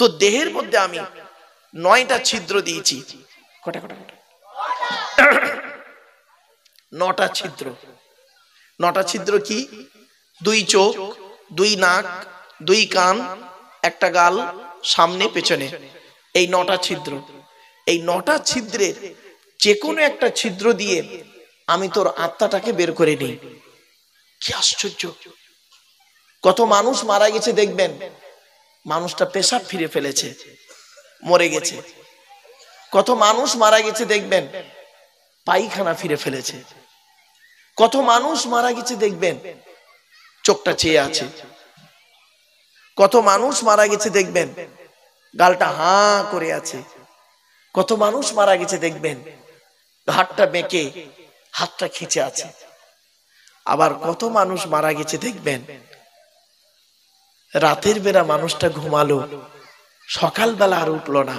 তো দেহের মধ্যে আমি 9টা ছিদ্র দিয়েছি। কটা কটা কটা 9টা ছিদ্র। 9টা ছিদ্র কি? 2 চোখ, 2 নাক, 2 কান, একটা গাল, সামনে পেছনে, এই 9টা ছিদ্র। এই 9টা ছিদ্রের যে কোনো একটা ছিদ্র দিয়ে আমি তোর আত্মাটাকে বের করে নিই। কি আশ্চর্য! কত মানুষ মারা গেছে দেখবেন, মানুষটা পেশাব ফিরে ফেলেছে, মরে গেছে। কত মানুষ মারা গেছে দেখবেন, পায়খানা ফিরে ফেলেছে। কত মানুষ মারা গেছে দেখবেন, চোখটা চেয়ে আছে। কত মানুষ মারা গেছে দেখবেন, গালটা হাঁ করে আছে। কত মানুষ মারা গেছে দেখবেন, ঘাটটা বেঁকে হাতটা খিঁচে আছে। আবার কত মানুষ মারা গেছে দেখবেন, রাতের বেলা মানুষটা ঘুমালো, সকালবেলা আর উঠলো না,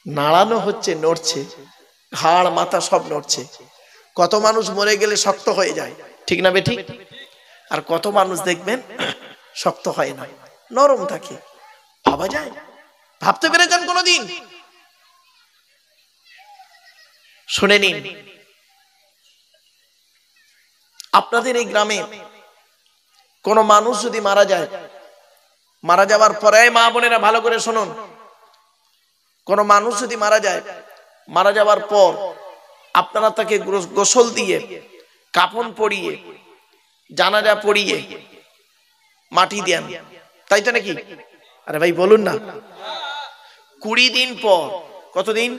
নাড়ানো হচ্ছে, নড়ছে, ঘাড় মাথা সব নড়ছে। কত মানুষ মরে গেলে শক্ত হয়ে যায়, ঠিক না বেঠিক? আর কত মানুষ দেখবেন শক্ত হয় না, নরম থাকে। ভাবা যায়? ভাবতে পেরেছেন কোনদিন? শুনে নিন, আপনাদের এই গ্রামে কোন মানুষ যদি মারা যায়, মারা যাওয়ার পরে, মা বোনেরা ভালো করে শুনুন, কোন মানুষ যদি মারা যায়, মারা যাওয়ার পর আপনারা তাকে গোসল দিয়ে, কাফন পরিয়ে, জানাজা পড়িয়ে মাটি দেন, তাই তো নাকি? আরে ভাই বলুন না। 20 দিন পর, কতদিন?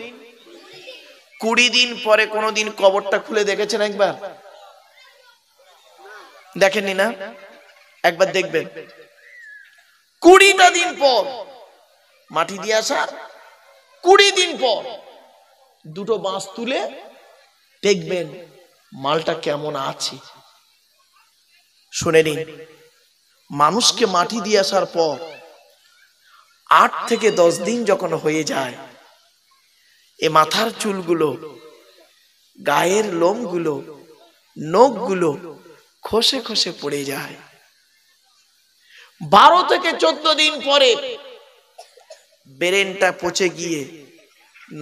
20 দিন পরে কোনদিন কবরটা খুলে দেখেছেন একবার? দেখেননি না? একবার দেখবেন। 20টা দিন পর মাটি দিয়ে আসা, 20 দিন পর 2টো বাঁশ তুলে দেখবেন মালটা কেমন আছে। শুনে নিন, মানুষকে মাটি দিয়ে আসার পর 8 থেকে 10 দিন যখন হয়ে যায়, এ মাথার চুলগুলো, গায়ের লোমগুলো, নখগুলো খসে খসে পড়ে যায়। 12 থেকে 14 দিন পরে ব্রেনটা পচে গিয়ে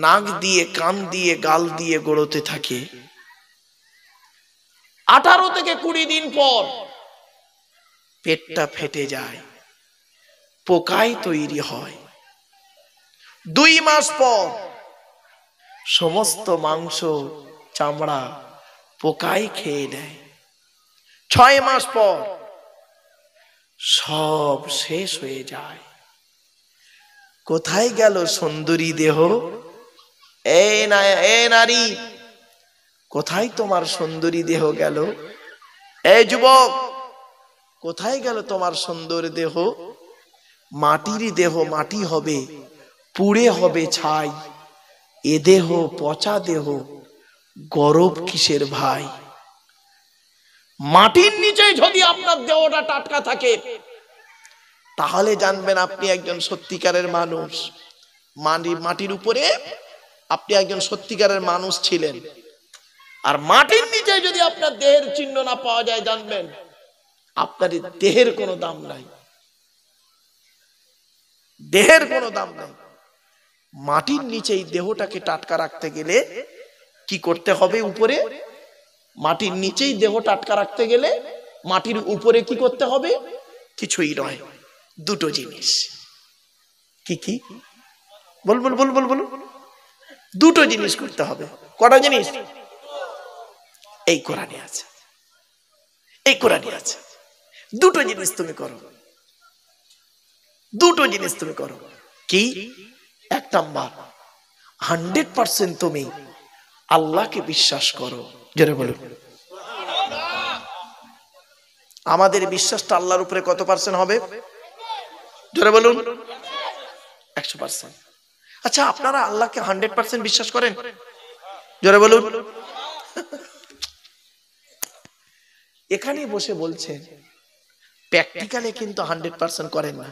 নাক দিয়ে, কান দিয়ে, গাল দিয়ে গড়তে থাকে। 18 থেকে 20 দিন পর পেটটা ফেটে যায়, পোকায় তৈরি হয়। 2 মাস পর সমস্ত মাংস, চামড়া পোকায় খেয়ে নেয়। 6 মাস পর সব শেষ হয়ে যায়। কোথায় গেল সুন্দরী দেহ? এ নারী, কোথায় তোমার সুন্দরী দেহ গেল? এই যুবক, কোথায় গেল তোমার সুন্দর দেহ? মাটির দেহ মাটি হবে, পুড়ে হবে ছাই। এ দেহ পচা দেহ, গরব কিসের ভাই? মাটির নিচে যদি আপনার দেহটা টাটকা থাকে, তাহলে জানবেন আপনি একজন সত্যিকারের মানুষ। মাটির উপরে আপনি একজন সত্যিকারের মানুষ ছিলেন। আর মাটির নিচে যদি আপনার দেহের চিহ্ন না পাওয়া যায়, জানবেন আপনার দেহের কোনো দাম নাই, দেহের কোনো দাম নাই। মাটির নিচেই দেহটাকে টাটকা রাখতে গেলে কি করতে হবে? উপরে, মাটির নিচেই দেহ টাটকা রাখতে গেলে মাটির উপরে কি করতে হবে? কিছুই নয়, 2টো জিনিস। কি কি? বল বল বল বল বল। 2টো জিনিস করতে হবে। কটা জিনিস? এই কোরআনে আছে, এই কোরআনে আছে। 2টো জিনিস তুমি করো, 2টো জিনিস তুমি করো। কি? 1 নাম্বার, 100% তুমি আল্লাহকে বিশ্বাস করো। জোরে বলুন। আমাদের বিশ্বাসটা আল্লাহর উপরে কত পার্সেন্ট হবে? জোরে বলুন। 100%। আচ্ছা, আপনারা আল্লাহকে 100% বিশ্বাস করেন? জোরে বলুন। এখানে বসে বলছেন, প্র্যাকটিক্যালি কিন্তু 100% করেন না।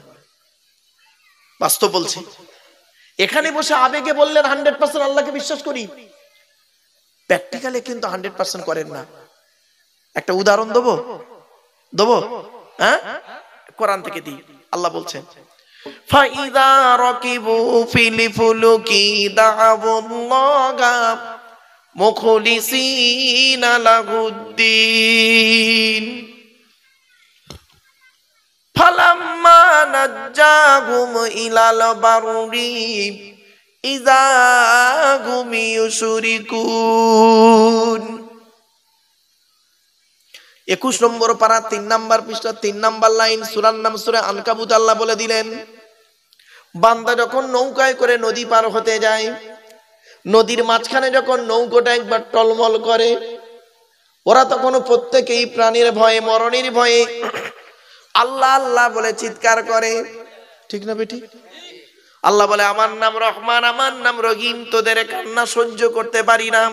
বাস্তব বলছি, এখানে বসে আবেগে বললেন 100% আল্লাহকে বিশ্বাস করি, প্র্যাকটিক্যালি কিন্তু 100% করেন না। একটা উদাহরণ দেবো, হ্যাঁ? কোরআন থেকে দিই। আল্লাহ বলছেন, ফাইদা রাকিবু ফিল ফুলুকি দা'আবুল্লাহা মুখলিসিনা লাহুদ্দিন ফালাম্মা নাজ্জাহুম ইলাল বাররি ইযা হুম ইউশরিকুন। 21 নম্বর পারা 3 নম্বর পৃষ্ঠা 3 নম্বর লাইন, সূরার নাম সূরা আনকাবুত। আল্লাহ বলে দিলেন, বান্দা যখন নৌকায় করে নদী পার হতে যায়, নদীর মাঝখানে যখন নৌকাটা একবার টলমল করে, ওরা তখন প্রত্যেকেই প্রাণীর ভয়ে, মরণের ভয়ে আল্লাহ আল্লাহ বলে চিৎকার করে। ঠিক না বেটি? আল্লাহ বলে, আমার নাম রহমান, আমার নাম রহিম, তোদের কান্না সহ্য করতে পারি না।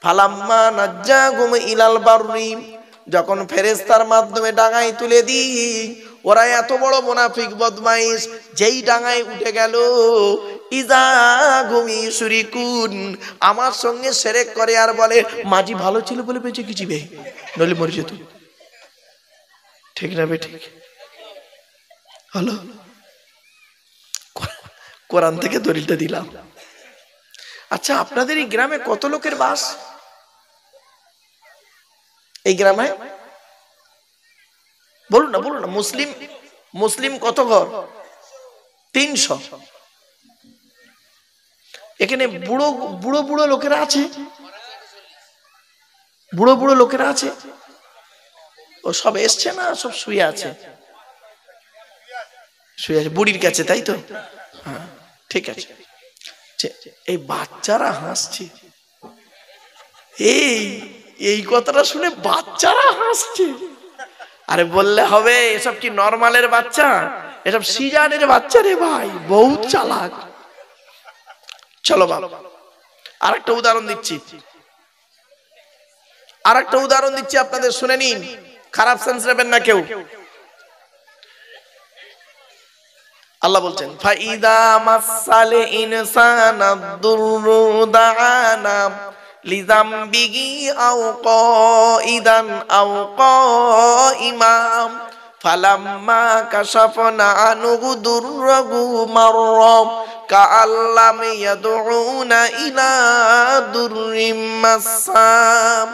ফালাম্মা নাজ্জাহুম ইলাল বাররি, যখন ফেরেশতার মাধ্যমে ডাঙায় তুলে দিই, ওরা এত বড় মুনাফিক বদমাইশ, যেই ডাঙায় উঠে গেল, ইযা হুম ইউশরিকুন, আমার সঙ্গে শিরক করে আর বলে মাঝি ভালো ছিল বলে বেঁচে গেছি বে, নইলে মরে যেত। ঠিক না বেটি? হলো, কোরআন থেকে দলিলটা দিলাম। আচ্ছা, আপনাদের এই গ্রামে কত লোকের বাস? এই গ্রামে বলুন না, বলুন না। মুসলিম মুসলিম কত ঘর? 300। এখানে বুড়ো বুড়ো বুড়ো লোকেরা আছে, বুড়ো বুড়ো লোকেরা আছে। ও সব এসছে না, সব শুয়ে আছে? শুয়ে আছে বুড়ির কাছে, তাই তো? হ্যাঁ, ঠিক আছে। এই বাচ্চারা হাসছে, এই কথাটা শুনে বাচ্চারা হাসছে। আরে বললে হবে, এসব কি নরমালের বাচ্চা? এসব সিজানের বাচ্চা রে ভাই, বহুত চালাক। চলো বাবা, আরেকটা উদাহরণ দিচ্ছি, আরেকটা উদাহরণ দিচ্ছি, আপনাদের শুনে নিন, খারাপ সেন্স নেবেন না কেউ। আল্লাহ বলছেন, ফাইদা মাসাল ইনসানা দুররু দাআনা লিযামবিহি আও কাইদান আও কাইমাম ফালাম্মা কাশাফনা আনহু দুররাহু মাররা কাআল্লাম ইয়াদউনা ইলা দুররিম মাসাম।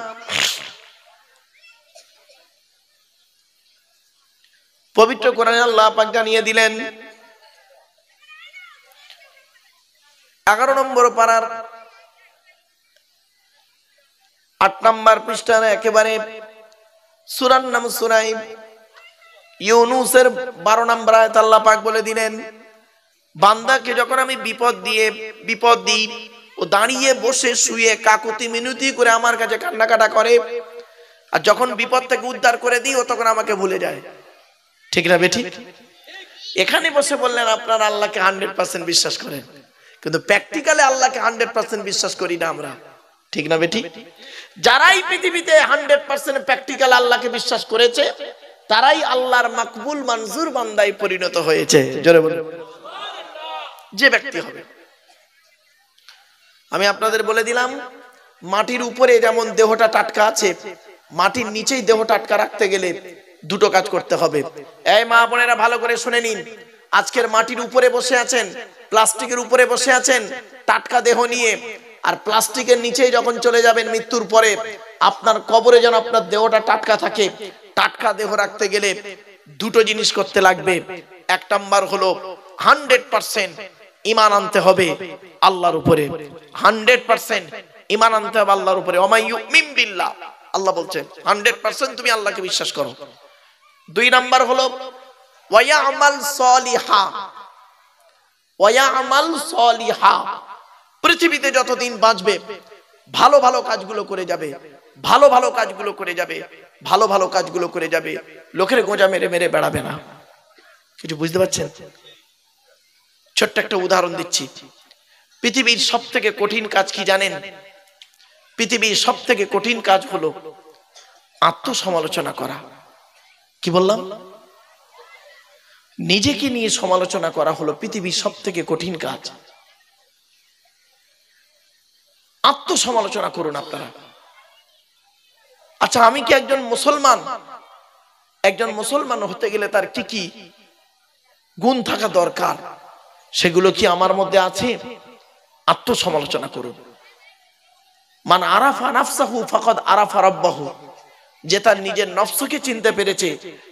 পবিত্র কোরআনে আল্লাহ পাক জানিয়ে দিলেন, 11 নম্বর পারার 8 নম্বর পৃষ্ঠার একেবারে সূরার নাম সূরা ইউনূসের 12 নম্বর আয়াত আল্লাহ পাক বলে দিলেন, বান্দাকে যখন আমি বিপদ দিই, ও দাঁড়িয়ে বসে শুয়ে কাকুতি মিনতি করে আমার কাছে কান্নাকাটা করে, আর যখন বিপদ থেকে উদ্ধার করে দিই, ও তখন আমাকে ভুলে যায়। ঠিক না বেঠিক? এখানে বসে বললেন আপনারা আল্লাহকে 100% বিশ্বাস করেন, কিন্তু প্র্যাকটিক্যালি আল্লাহকে 100% বিশ্বাস করি না আমরা। ঠিক না বেঠিক? যারাই পৃথিবীতে 100% প্র্যাকটিক্যাল আল্লাহকে বিশ্বাস করেছে, তারাই আল্লাহর মাকবুল মঞ্জুর বান্দায় পরিণত হয়েছে। জোরে বলুন যে ব্যক্তি হবে। আমি আপনাদের বলে দিলাম, মাটির উপরে যেমন দেহটা টাটকা আছে, মাটির নিচেই দেহ টাটকা রাখতে গেলে দুটো কাজ করতে হবে। এই মা বোনেরা ভালো করে শুনে নিন, আজকের মাটির উপরে বসে আছেন, প্লাস্টিকের উপরে বসে আছেন টাটকা দেহ নিয়ে, আর প্লাস্টিকের নিচেই যখন চলে যাবেন মৃত্যুর পরে, আপনার কবরে যেন আপনার দেহটা টাটকা থাকে। টাটকা দেহ রাখতে গেলে দুটো জিনিস করতে লাগবে। 1 নাম্বার হলো 100% ঈমান আনতে হবে আল্লাহর উপরে। 100% ঈমান আনতে হবে আল্লাহর উপরে। ওমাই ইউমিন বিল্লাহ, আল্লাহ বলছেন 100% তুমি আল্লাহকে বিশ্বাস করো। 2 নাম্বার হলো ওয়ায়ামাল সলিহা, ওয়ায়ামাল সলিহা। পৃথিবীতে যতদিন বাঁচবে ভালো ভালো কাজগুলো করে যাবে, ভালো ভালো কাজগুলো করে যাবে, ভালো ভালো কাজগুলো করে যাবে, লোকের গোঁজা মেরে মেরে বেড়াবে না। কিছু বুঝতে পারছেন? ছোট্ট একটা উদাহরণ দিচ্ছি। পৃথিবীর সবথেকে কঠিন কাজ কি জানেন? পৃথিবীর সবথেকে কঠিন কাজ হলো আত্মসমালোচনা করা। কি বললাম? নিজেকে নিয়ে সমালোচনা করা হলো পৃথিবীর সবথেকে কঠিন কাজ। আত্মসমালোচনা করুন আপনারা। আচ্ছা, আমি কি একজন মুসলমান? একজন মুসলমান হতে গেলে তার কি কি গুণ থাকা দরকার, সেগুলো কি আমার মধ্যে আছে? আত্মসমালোচনা করুন। মান আরাফা নাফসাহু ফাকাদ আরাফা রাব্বাহু, যে তার নিজের নফসকে চিনতে পেরেছে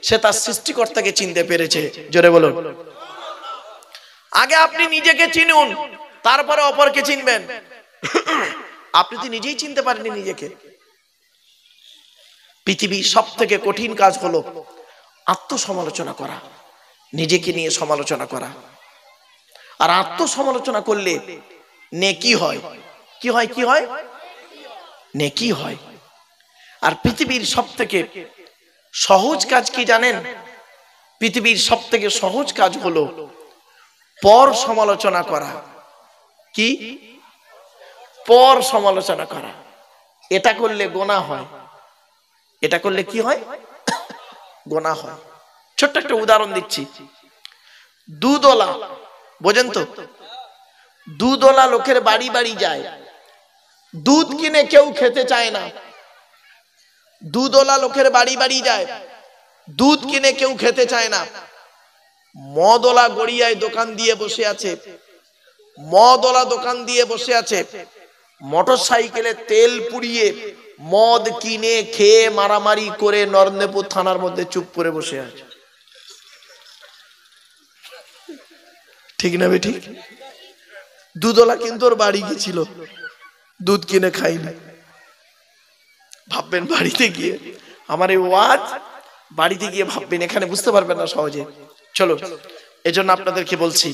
সে তার সৃষ্টিকর্তাকে চিনতে পেরেছে। জোরে বলুন। আগে আপনি নিজেকে চিনুন, তারপরে অপরকে চিনবেন। আপনি তো নিজেই চিনতে পারেননি নিজেকে। পৃথিবীর সবথেকে কঠিন কাজ হলো আত্মসমালোচনা করা, নিজেকে নিয়ে সমালোচনা করা। আর আত্মসমালোচনা করলে নেকি হয়। কি হয়? কি হয়? নেকি হয়। আর পৃথিবীর সবথেকে সহজ কাজ কি জানেন? পৃথিবীর সবথেকে সহজ কাজ হলো পর সমালোচনা করা। কি? পর সমালোচনা করা। এটা করলে গুনাহ হয়। এটা করলে কি হয়? গুনাহ হয়। ছোট্ট একটা উদাহরণ দিচ্ছি। দুধওয়ালা, বোঝেন তো? দুধওয়ালা লোকের বাড়ি বাড়ি যায়, দুধ কিনে কেউ খেতে চায় না। দুধওয়ালা লোকের বাড়ি বাড়ি যায়, দুধ কিনে কেউ খেতে চায় না। মদওয়ালা গড়িয়ায় দোকান দিয়ে বসে আছে, মদওয়ালা দোকান দিয়ে বসে আছে, মোটর সাইকেলে তেল পুড়িয়ে মদ কিনে খেয়ে মারামারি করে নরেন্দ্রপুর থানার মধ্যে চুপ করে বসে আছে। ঠিক না বেঠিক? দুধওয়ালা কিন্তু ওর বাড়ি গেছিল, দুধ কিনে খাইনি। ভাববেন বাড়িতে গিয়ে, আমার এই ওয়াজ বাড়িতে গিয়ে ভাববেন, এখানে বুঝতে পারবেন না সহজে। চলো, এজন্য আপনাদেরকে বলছি,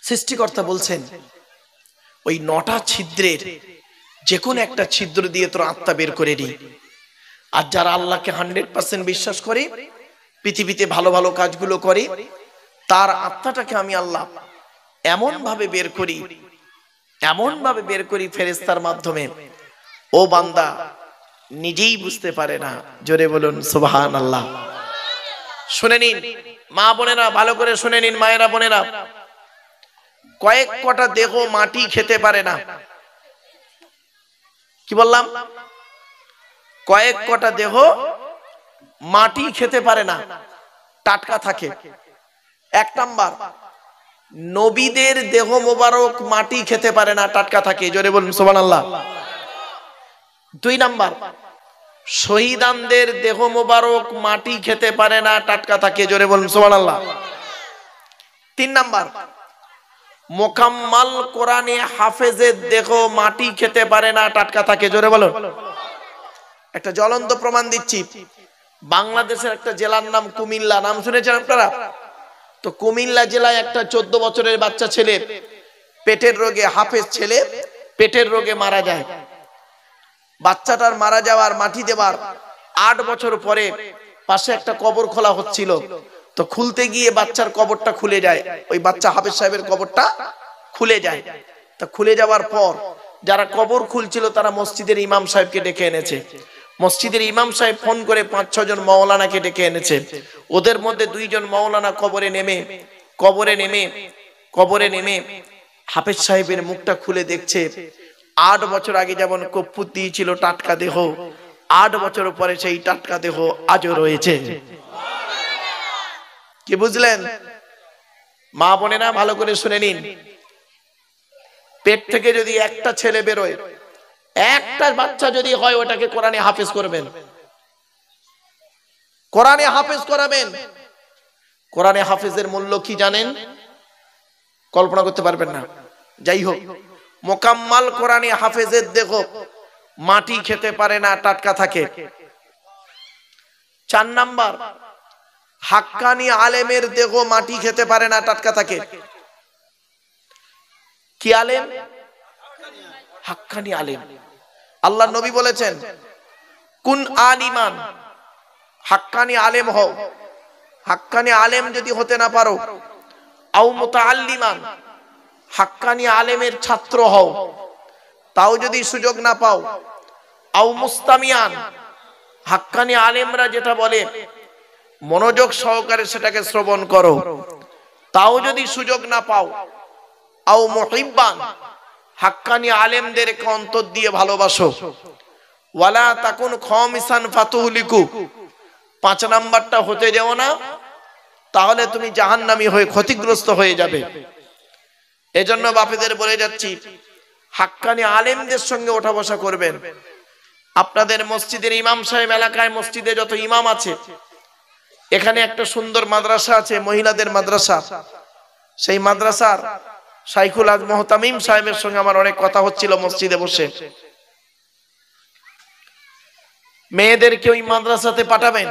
সৃষ্টিকর্তা বলছেন ওই 9টা ছিদ্রের যে কোনো একটা ছিদ্র দিয়ে তোর আত্মা বের করে নি। আর যারা আল্লাহকে 100% বিশ্বাস করে, পৃথিবীতে ভালো ভালো কাজগুলো করে, তার আত্মাটাকে আমি আল্লাহ এমন ভাবে বের করি, এমন ভাবে বের করি ফেরেশতার মাধ্যমে, ও বান্দা নিজেই বুঝতে পারে না। জোরে বলুন সুবহানাল্লাহ। শুনে নিন মা বোনেরা, ভালো করে শুনে নিন মায়েরা বোনেরা, কয়েক কটা দেহ মাটি খেতে পারে না। কি বললাম? কয়েক কটা দেহ মাটি খেতে পারে না, টাটকা থাকে। 1 নাম্বার, নবীদের দেহ মোবারক মাটি খেতে পারে না, টাটকা থাকে। জোরে বলুন সুবহানাল্লাহ। 2 নাম্বার, শহীদানদের দেহ মোবারক মাটি খেতে পারে না, টাটকা থাকে। জোরে বলুন সুবহানাল্লাহ। 3 নাম্বার, মোকাম্মাল কোরআনে হাফেজের দেহ মাটি খেতে পারে না, টাটকা থাকে। জোরে বলুন। একটা জ্বলন্ত প্রমাণ দিচ্ছি। বাংলাদেশের একটা জেলার নাম কুমিল্লা, নাম শুনেছেন আপনারা? তো কুমিল্লা জেলায় একটা 14 বছরের বাচ্চা ছেলে পেটের রোগে, হাফেজ ছেলে পেটের রোগে মারা যায়। বাচ্চাটার মারা যাওয়ার, মাটি দেওয়ার 8 বছর পরে পাশে একটা কবর খোলা হচ্ছিল। তো খুলতে গিয়ে বাচ্চার কবরটা খুলে যায়, ওই বাচ্চা হাফেজ সাহেবের কবরটা খুলে যায়। তা খুলে যাওয়ার পর যারা কবর খুলছিল তারা মসজিদের ইমাম সাহেবকে ডেকে এনেছে। মসজিদের ইমাম সাহেব ফোন করে 5-6 জন মাওলানাকে ডেকে এনেছে। ওদের মধ্যে 2 জন মাওলানা কবরে নেমে হাফেজ সাহেবের মুখটা খুলে দেখছে। 8 বছর আগে যেমন কপ্পুত দিয়েছিল টাটকা দেহ, 8 বছর পরে সেই টাটকা দেহ আজও রয়েছে। কি বুঝলেন? মা বোনেরা ভালো করে শুনে নিন, পেট থেকে যদি একটা ছেলে বেরোয়, একটা বাচ্চা যদি হয়, ওটাকে কোরআনে হাফেজ করবেন, কোরআনে হাফেজ করাবেন। কোরআনে হাফেজের মূল্য কি জানেন? কল্পনা করতে পারবেন না। যাই হোক, মোকাম্মাল কোরআনে হাফেজের দেহ মাটি খেতে পারে না, টাটকা থাকে। 4 নাম্বার, হাক্কানি আলেমের দেহ মাটি খেতে পারে না, টাটকা থাকে। কি আলেম? হাক্কানি আলেম। আল্লাহ নবী বলেছেন, কুন আলিমান, হাক্কানি আলেম হও। হাক্কানি আলেম যদি হতে না পারো, আও মুতাআল্লিমান, হাক্কানি আলেমের ছাত্র হও, তাও যদি সুযোগ না পাও, আও মুস্তামিয়ান, হাক্কানি আলেমরা যেটা বলে মনোযোগ সহকারে সেটাকে শ্রবণ করো, তাও যদি সুযোগ না পাও, আও মুহিব্বান, হাক্কানি আলেমদেরকে অন্তর দিয়ে ভালোবাসো, ওয়ালা তাকুন খামিসান ফাতুহলিকু, 5 নাম্বারটা হতে যেও না, তাহলে তুমি জাহান্নামী হয়ে ক্ষতিগ্রস্ত হয়ে যাবে। এজন্য বাপেদের বলে যাচ্ছি, হাক্কানি আলেমদের সঙ্গে ওঠা বসা করবেন। আপনাদের মসজিদের ইমাম সাহেব, এলাকায় মসজিদে যত ইমাম আছে, এখানে একটা সুন্দর মাদ্রাসা আছে, মহিলাদের মাদ্রাসা। সেই মাদ্রাসার শাইখুল আজ মোহতামিম সাহেবের সঙ্গে আমার অনেক কথা হচ্ছিল মসজিদে বসে। মেয়েদেরকে ওই মাদ্রাসাতে পাঠাবেন,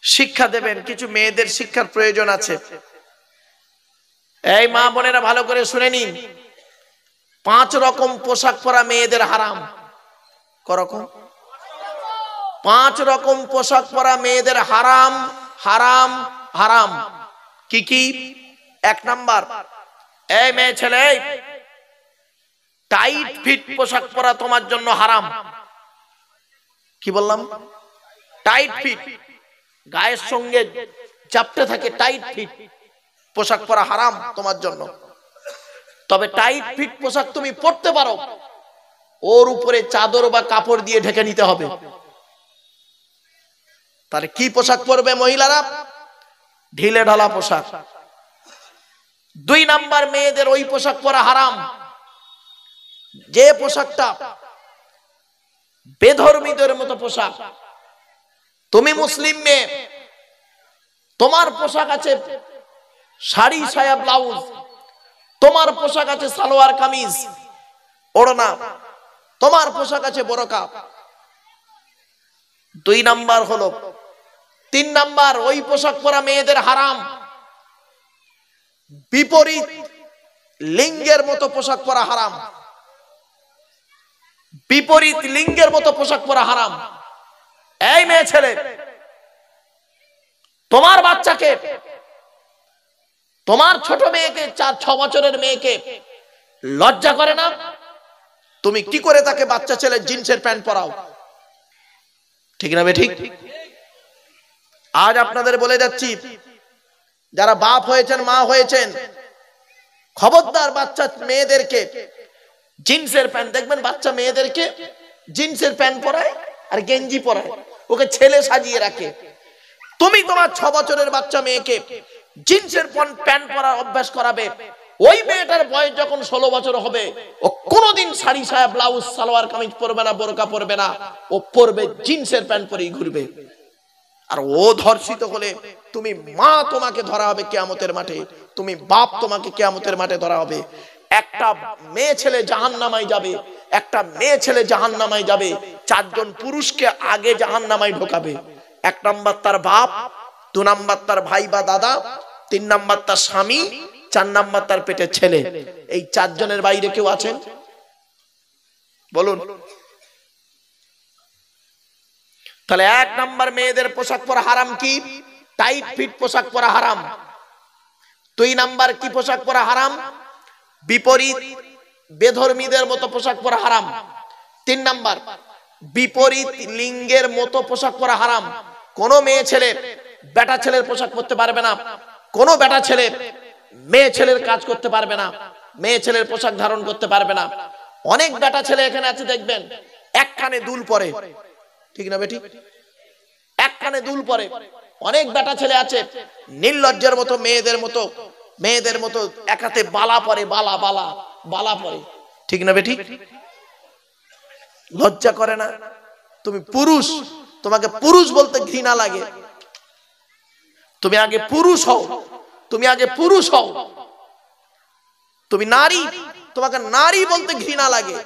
শিক্ষা দেবেন। কিছু মেয়েদের শিক্ষার প্রয়োজন আছে। এই মা বোনেরা ভালো করে শুনে নিন, 5 রকম পোশাক পরা মেয়েদের হারাম। করকম 5 রকম পোশাক পরা মেয়েদের হারাম, হারাম, হারাম। কি কি? 1 নাম্বার, এই মেয়ে ছেলে, টাইট ফিট পোশাক পরা তোমার জন্য হারাম। কি বললাম? টাইট ফিট, গায়ের সঙ্গে চাপতে থাকে, টাইট ফিট পোশাক পরা হারাম তোমার জন্য। তবে টাইট ফিট পোশাক তুমি পরতে পারো, ওর উপরে চাদর বা কাপড় দিয়ে ঢেকে নিতে হবে। তাহলে কি পোশাক পরবে মহিলারা? ঢিলে ঢালা পোশাক। 2 নাম্বার, মেয়েদের ওই পোশাক পরা হারাম যে পোশাকটা বেধর্মীদের মতো পোশাক। তুমি মুসলিম মেয়ে, তোমার পোশাক আছে শাড়ি, সায়া, ব্লাউজ, তোমার পোশাক আছে সালোয়ার কামিজ, ওড়না, তোমার পোশাক আছে বোরকা। 2 নাম্বার হলো। 3 নাম্বার, ওই পোশাক পরা মেয়েদের হারাম বিপরীত লিঙ্গের মতো পোশাক পরা হারাম। বিপরীত লিঙ্গের মতো পোশাক পরা হারাম। এই মেয়ে ছেলে, তোমার বাচ্চাকে, তোমার ছোট মেয়েকে, 4-6 বছরের মেয়েকে লজ্জা করে না? তুমি কি করে তাকে বাচ্চা ছেলে জিন্সের প্যান্ট পরাও? ঠিক না বেঠিক? আজ আপনাদের বলে যাচ্ছি, যারা বাপ হয়েছেন, মা হয়েছেন, খবরদার বাচ্চা মেয়েদেরকে জিন্সের প্যান্ট, দেখবেন বাচ্চা মেয়েদেরকে জিন্সের প্যান্ট পরায় আর গেঞ্জি পরায়, ওকে ছেলে সাজিয়ে রাখে। তুমি তোমার 6 বছরের বাচ্চা মেয়েকে জিন্সের প্যান্ট পরার অভ্যাস করাবে, ওই মেয়েটার বয়স যখন 16 বছর হবে, ও কোনোদিন শাড়ি, সায়া, ব্লাউজ, সালোয়ার কামিজ পরবে না, বোরকা পরবে না, ও পরবে জিন্সের প্যান্ট পরেই ঘুরবে। আর ও ধর্ষিত হলে তুমি মা, তোমাকে ধরা হবে কিয়ামতের মাঠে, তুমি বাপ, তোমাকে কিয়ামতের মাঠে ধরা হবে। একটা মেয়ে ছেলে জাহান্নামায় যাবে, একটা মেয়ে ছেলে জাহান্নামায় যাবে, 4 জন পুরুষকে আগে জাহান্নামায় ঢোকাবে। 1 নাম্বার তার বাপ, 2 নাম্বার তার ভাই বা দাদা, 3 নাম্বার তার স্বামী, 4 নাম্বার তার পেটের ছেলে। এই 4 জনের বাইরে কেউ আছেন? বলুন। তাহলে 1 নাম্বার, মেয়েদের পোশাক পরা হারাম কি? টাইট ফিট পোশাক পরা হারাম। 2 নাম্বার, কি পোশাক পরা হারাম? বিপরীত বেধর্মীদের মতো পোশাক পরা হারাম। 3 নাম্বার, বিপরীত লিঙ্গের মতো পোশাক পরা হারাম। কোন মেয়ে ছেলে বেটা ছেলের পোশাক পরতে পারবে না, কোন বেটা ছেলে মেয়ে ছেলের কাজ করতে পারবে না, মেয়ে ছেলের পোশাক ধারণ করতে পারবে না। অনেক বেটা ছেলে এখানে আছে, দেখবেন 1 কানে দুল পরে। ঠিক না বেটি? 1 কানে দুল পরে। অনেক বেটা ছেলে আছে নির্লজ্জের মতো, মেয়েদের মতো এক হাতে বালা পরে, বালা পরে। ঠিক না বেটি? লজ্জা করে না? তুমি পুরুষ, তোমাকে পুরুষ বলতে ঘৃণা লাগে। তুমি আগে পুরুষ হও, তুমি আগে পুরুষ হও। তুমি নারী, তোমাকে নারী বলতে ঘৃণা লাগে।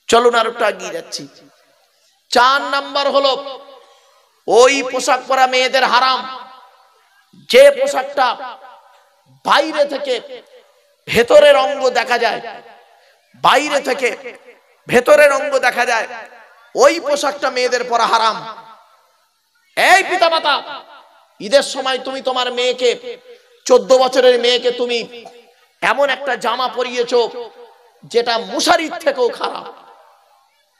চলুন আর একটু এগিয়ে যাচ্ছি। 4 নাম্বার হলো ওই পোশাক পরা মেয়েদের হারাম যে পোশাকটা বাইরে থেকে ভেতরের অঙ্গ দেখা যায়, বাইরে থেকে ভেতরের অঙ্গ দেখা যায়, ওই পোশাকটা মেয়েদের পরা হারাম। এই পিতামাতা, ঈদের সময় তুমি তোমার মেয়েকে, 14 বছরের মেয়েকে তুমি এমন একটা জামা পরিয়েছো যেটা মুশারির থেকেও খারাপ।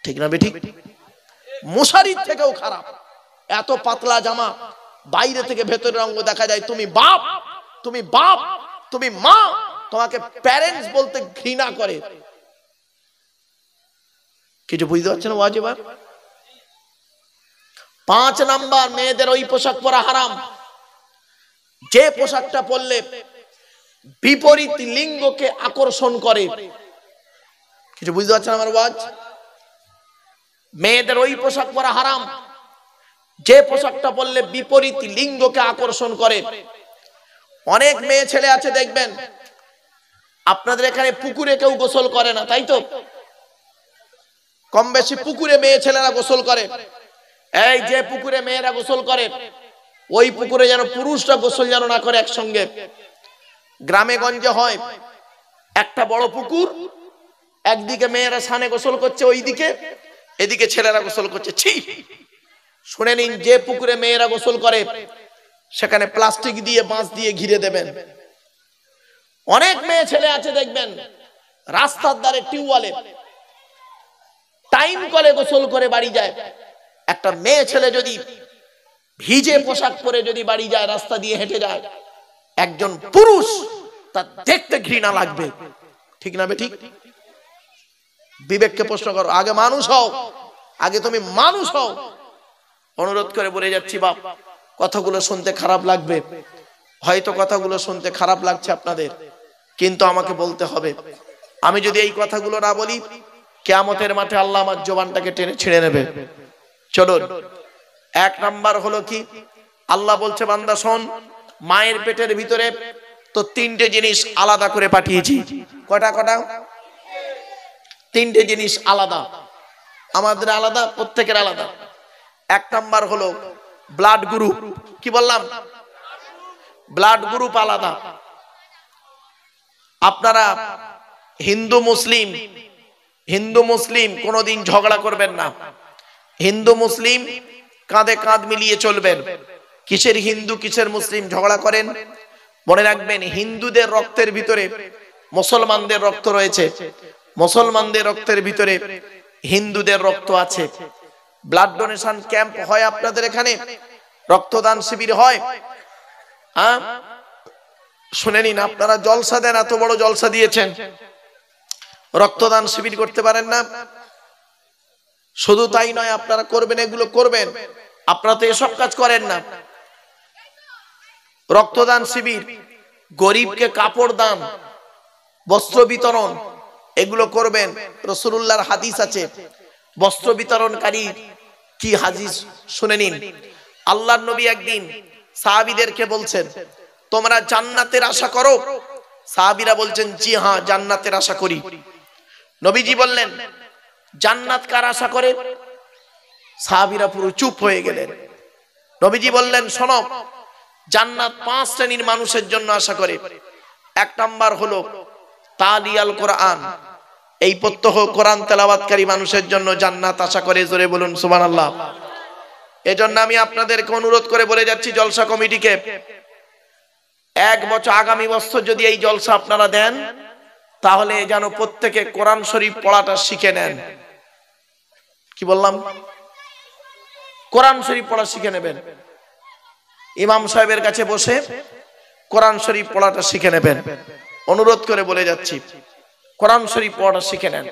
ঠিক না বেঠিক? মুশারির থেকেও খারাপ। এত পাতলা জামা, বাইরে থেকে ভেতরের অঙ্গ দেখা যায়। তুমি বাপ, তুমি মা, তোমাকে প্যারেন্টস বলতে ঘৃণা করে। কিছু বুঝতে পারছেন ওয়াজিব? 5 নাম্বার, মেয়েদের ওই পোশাক পরা হারাম যে পোশাকটা পরলে বিপরীত লিঙ্গকে আকর্ষণ করে। কিছু বুঝতে পারছেন আমার ওয়াজ? মেয়েদের ওই পোশাক পরা হারাম যে পোশাকটা পরলে বিপরীত লিঙ্গকে আকর্ষণ করে। অনেক মেয়ে ছেলে আছে দেখবেন, আপনাদের এখানে পুকুরে কেউ গোসল করে না, তাই তো? কম বেশি পুকুরে মেয়ে ছেলেরা গোসল করে। এই যে পুকুরে মেয়েরা গোসল করে, ওই পুকুরে যেন পুরুষরা গোসল যেন না করে একসঙ্গে। গ্রামে গঞ্জে হয় একটা বড় পুকুর, একদিকে মেয়েরা স্নানে গোসল করছে, ওইদিকে এদিকে ছেলেরা গোসল করছে। ছি! শুনে নিন, যে পুকুরে মেয়েরা গোসল করে সেখানে প্লাস্টিক দিয়ে, বাঁশ দিয়ে ঘিরে দেবেন। অনেক মেয়ে ছেলে আছে দেখবেন রাস্তার ধারে টিউবওয়েলে টাইম কলে গোসল করে বাড়ি যায়। একটা মেয়ে ছেলে যদি ভিজে পোশাক পরে যদি বাড়ি যায়, রাস্তা দিয়ে হেঁটে যায়, একজন পুরুষ তার দেখতে ঘৃণা লাগবে, ঠিক না? ঠিক? বিবেককে প্রশ্ন করো, আগে মানুষ হও, আগে তুমি মানুষ হও। অনুরোধ করে বলে যাচ্ছি বাপ, কথাগুলো শুনতে খারাপ লাগবে, হয়তো কথাগুলো শুনতে খারাপ লাগছে আপনাদের, কিন্তু আমাকে বলতে হবে। আমি যদি এই কথাগুলো না বলি, কিয়ামতের মাঠে আল্লাহ আমার জবানটাকে টেনে ছিঁড়ে নেবে। চলুন, 1 নাম্বার হলো কি? আল্লাহ বলছে, বান্দা শোন, মায়ের পেটের ভিতরে তো 3টে জিনিস আলাদা করে পাঠিয়েছি। কটা? 3টে জিনিস আলাদা, আমাদের আলাদা, প্রত্যেকের আলাদা। 1 নাম্বার হলো ব্লাড গ্রুপ। কি বললাম? ব্লাড গ্রুপ আলাদা। আপনারা হিন্দু মুসলিম কোনোদিন ঝগড়া করবেন না। হিন্দু মুসলিম কাঁধে কাঁধ মিলিয়ে চলবেন। কিসের হিন্দু কিসের মুসলিম ঝগড়া করেন? মনে রাখবেন, হিন্দুদের রক্তের ভিতরে মুসলমানদের রক্ত রয়েছে, মুসলমানদের রক্তের ভিতরে হিন্দুদের রক্ত আছে। ব্লাড ডোনেশন ক্যাম্প হয় আপনাদের এখানে, রক্তদান শিবির হয়। শুনে নিন, আপনারা জলসা দেন, এত বড় জলসা দিয়েছেন, রক্তদান শিবির করতে পারেন না? শুধু তাই নয়, আপনারা করবেন, এগুলো করবেন। আপনারা তো এসব কাজ করেন না। রক্তদান শিবির, গরিবকে কাপড় দান, বস্ত্র বিতরণ, এগুলো করবেন। রাসূলুল্লাহর হাদিস আছে, বস্ত্র বিতরণকারী কি হাদিস শুনে নিন। আল্লাহর নবী একদিন সাহাবীদেরকে বলছেন, তোমরা জান্নাতের আশা করো? সাহাবীরা বলছেন, জি হ্যাঁ, জান্নাতের আশা করি। নবীজি বললেন, জান্নাত কার আশা করে? সাহাবীরা পুরো চুপ হয়ে গেলেন। নবীজি বললেন, শোনো, জান্নাত 5 শ্রেণীর মানুষের জন্য আশা করে। 1 নাম্বার হলো তালিয়াল কোরআন, এই প্রত্যহ কোরআন তেলাওয়াতকারী মানুষের জন্য জান্নাত আশা করে। জোরে বলুন সুবহানাল্লাহ। এজন্য আমি আপনাদেরকে অনুরোধ করে বলে যাচ্ছি, জলসা কমিটিকে, 1 বছর, আগামী বছর যদি এই জলসা আপনারা দেন, তাহলে যেন প্রত্যেকে কোরআন শরীফ পড়াটা শিখে নেন। কি বললাম? কোরআন শরীফ পড়া শিখে নেবেন। ইমাম সাহেবের কাছে বসে কোরআন শরীফ পড়াটা শিখে নেবেন। অনুরোধ করে বলে যাচ্ছি, কোরআন শরীফ পড়াটা শিখে নেন।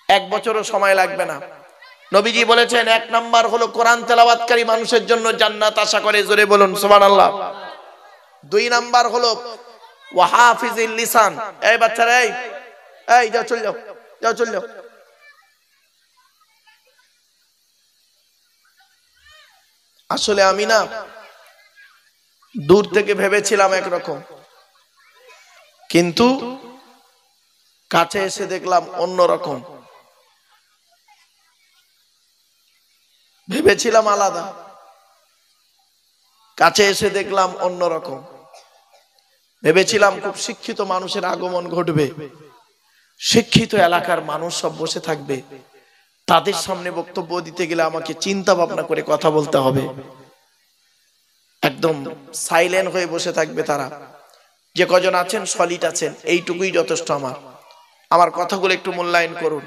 1 বছরও সময় লাগবে না। নবীজি বলেছেন, 1 নাম্বার হলো কোরআন তেলাওয়াতকারী মানুষের জন্য জান্নাত আশা করে। জোরে বলুন সুবহানাল্লাহ। 2 নাম্বার হলো ওয়াহাফিজিল লিসান। এই বাচ্চারা, এই যাও, চল যাও, চল যাও। আসলে আমি না দূর থেকে ভেবেছিলাম একরকম, কিন্তু কাছে এসে দেখলাম অন্যরকম। ভেবেছিলাম আলাদা, কাছে এসে দেখলাম অন্যরকম। ভেবেছিলাম খুব শিক্ষিত মানুষের আগমন ঘটবে, শিক্ষিত এলাকার মানুষ সব বসে থাকবে, তাদের সামনে বক্তব্য দিতে গেলে আমাকে চিন্তা ভাবনা করে কথা বলতে হবে। একদম সাইলেন্ট হয়ে বসে থাকবে তারা। যে কজন আছেন সলিড আছেন, এইটুকুই যথেষ্ট। আমার কথাগুলো একটু মূল্যায়ন করুন।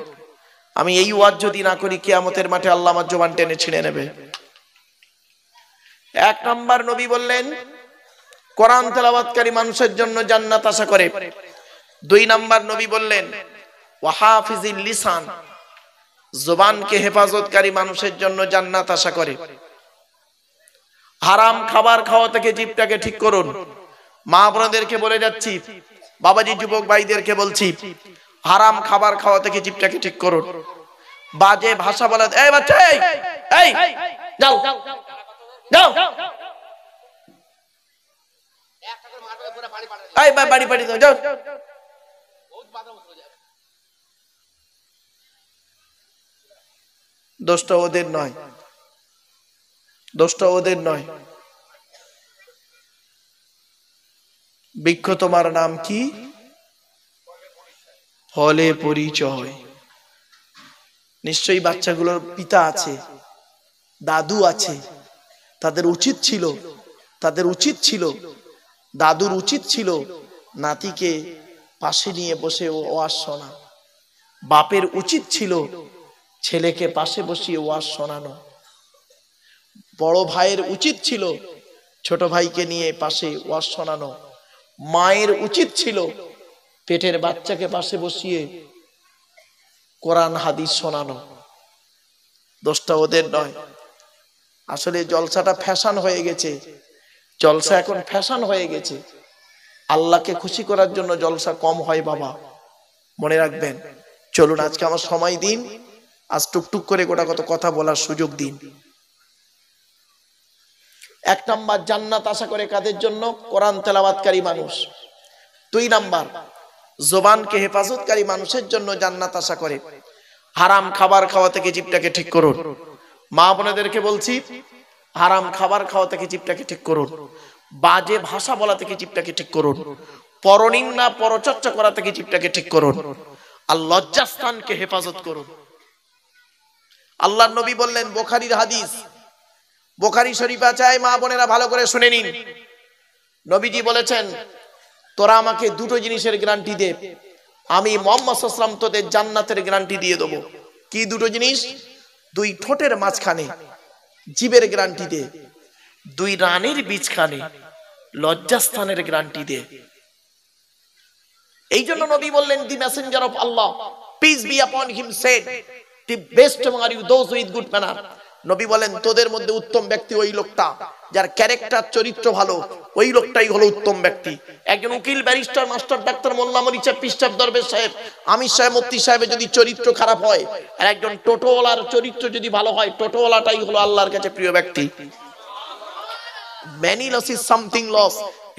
আমি এই ওয়াজ যদি না করি, কিয়ামতের মাঠে আল্লাহ আমার জবান টেনে ছিঁড়ে নেবে। 1 নাম্বার নবী বললেন, কোরআন তেলাওয়াতকারী মানুষের জন্য জান্নাত আশা করে। 2 নাম্বার নবী বললেন, ওয়াহাফিজিল লিসান, জবানকে হেফাজতকারী মানুষের জন্য জান্নাত আশা করে। হারাম খাবার খাওয়া থেকে জিভটাকে ঠিক করুন। মা বোনদেরকে বলে যাচ্ছি, বাবাজি যুবক ভাইদেরকে বলছি, হারাম খাবার খাওয়া থেকে জিভটাকে ঠিক করুন। বাজে ভাষা বলা, এই বাচ্চা এই এই যাও যাও, এই বাড়ি বাড়ি যাও। দোষটা ওদের নয়, দোষটা ওদের নয়। বৃক্ষ তোমার নাম কি? ফলে পরিচয়। নিশ্চয়ই বাচ্চাগুলোর পিতা আছে, দাদু আছে, তাদের উচিত ছিল দাদুর উচিত ছিল নাতিকে পাশে নিয়ে বসে ওয়াজ শোনা। বাপের উচিত ছিল ছেলেকে পাশে বসিয়ে ওয়াজ শোনানো। বড় ভাইয়ের উচিত ছিল ছোট ভাইকে নিয়ে পাশে ওয়াজ শোনানো। মায়ের উচিত ছিল পেটের বাচ্চাকে পাশে বসিয়ে কোরআন হাদিস শোনানো। দোষটা ওদের নয়। আসলে জলসাটা ফ্যাশন হয়ে গেছে, জলসা এখন ফ্যাশন হয়ে গেছে। আল্লাহকে খুশি করার জন্য জলসা কম হয় বাবা, মনে রাখবেন। চলুন আজকে আমার সময় দিন, আজ টুকটুক করে গোটা কত কথা বলার সুযোগ দিন। 1 নাম্বার, জান্নাত আশা করে কাদের জন্য? কোরআন তেলাওয়াতকারী মানুষ। 2 নাম্বার, জবানকে হেফাজতকারী মানুষের জন্য জান্নাত আশা করে। হারাম খাবার খাওয়া থেকে জিভটাকে ঠিক করুন। মা বোনেদেরকে বলছি, হারাম খাবার খাওয়া থেকে জিভটাকে ঠিক করুন। বাজে ভাষা বলা থেকে জিভটাকে ঠিক করুন। পরনিন্দা পরচর্চা করা থেকে জিভটাকে ঠিক করুন। আর লজ্জাস্থানকে হেফাজত করুন। আল্লাহর নবী বললেন, বুখারীর হাদিস, বুখারী শরীফ আছে, মা বোনেরা ভালো করে শুনে নিন। নবীজি বলেছেন, তোরা আমাকে দুটো জিনিসের গ্যারান্টি দে, আমি মুহাম্মদ সাল্লাল্লাহু আলাইহি ওয়াসাল্লাম তোদের জান্নাতের গ্যারান্টি দিয়ে দেব। কি দুটো জিনিস? 2 ঠোঁটের মাঝখানে জিভের গ্যারান্টি দে, 2 রানের বীজখানে লজ্জাস্থানের গ্যারান্টি দে। এই জন্য নবী বললেন, the messenger of Allah, peace be upon him, said, the best among you those with good manner। নবী বলেন, তোদের মধ্যে উত্তম ব্যক্তি ওই লোকটা যার ক্যারেক্টার, চরিত্র ভালো, ওই লোকটাই হলো উত্তম ব্যক্তি। একজন উকিল, ব্যারিস্টার, মাস্টার, ডাক্তার, মোল্লা, মরিচা, পিস্টাব, দরবেশ সাহেব, আমির সাহেব, মুফতি সাহেবের যদি চরিত্র খারাপ হয়, আর একজন টোটোওয়ালার চরিত্র যদি ভালো হয়, টোটোওয়ালাটাই হলো আল্লাহর কাছে প্রিয় ব্যক্তি। Many loss is something loss,